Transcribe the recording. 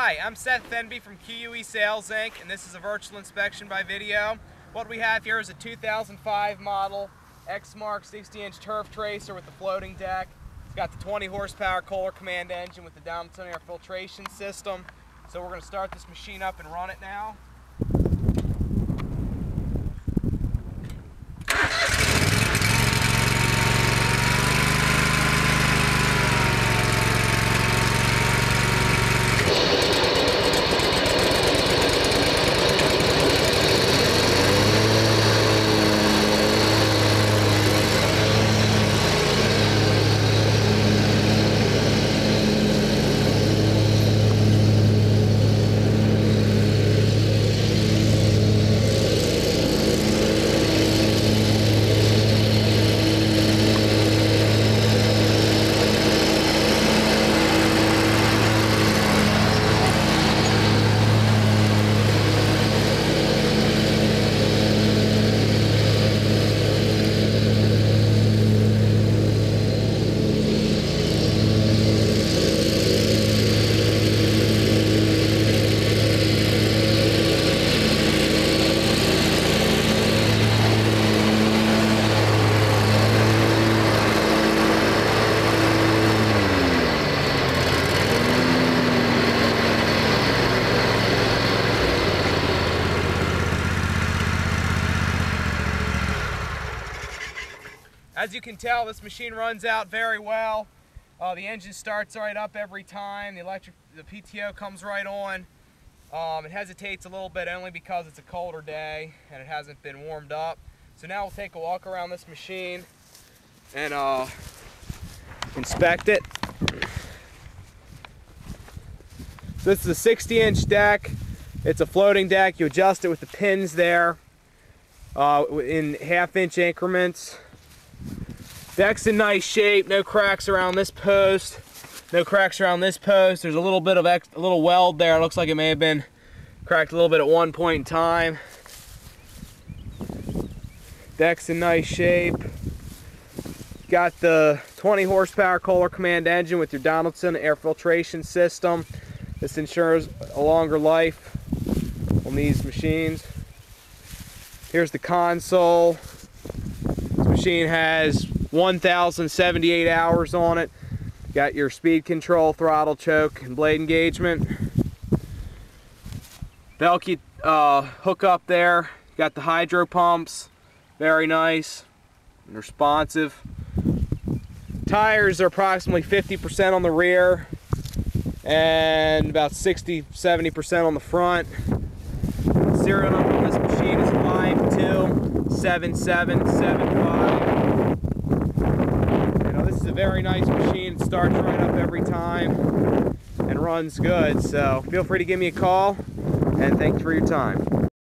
Hi, I'm Seth Fenby from QUE Sales Inc. and this is a virtual inspection by video. What we have here is a 2005 model Exmark 60-inch turf tracer with the floating deck. It's got the 20 horsepower Kohler command engine with the down-tone air filtration system. So we're going to start this machine up and run it now. As you can tell, this machine runs out very well. The engine starts right up every time. The PTO comes right on. It hesitates a little bit only because it's a colder day and it hasn't been warmed up. So now we'll take a walk around this machine and inspect it. So this is a 60-inch deck. It's a floating deck. You adjust it with the pins there in half-inch increments. Deck's in nice shape, no cracks around this post. No cracks around this post. There's a little bit of a little weld there. It looks like it may have been cracked a little bit at one point in time. Deck's in nice shape. Got the 20 horsepower Kohler command engine with your Donaldson air filtration system. This ensures a longer life on these machines. Here's the console. This machine has 1,078 hours on it. Got your speed control, throttle, choke, and blade engagement. Belky hook up there. Got the hydro pumps. Very nice and responsive. Tires are approximately 50% on the rear and about 60-70% on the front. Serial number on this machine is 527775. This is a very nice machine. It starts right up every time and runs good. So feel free to give me a call, and thanks for your time.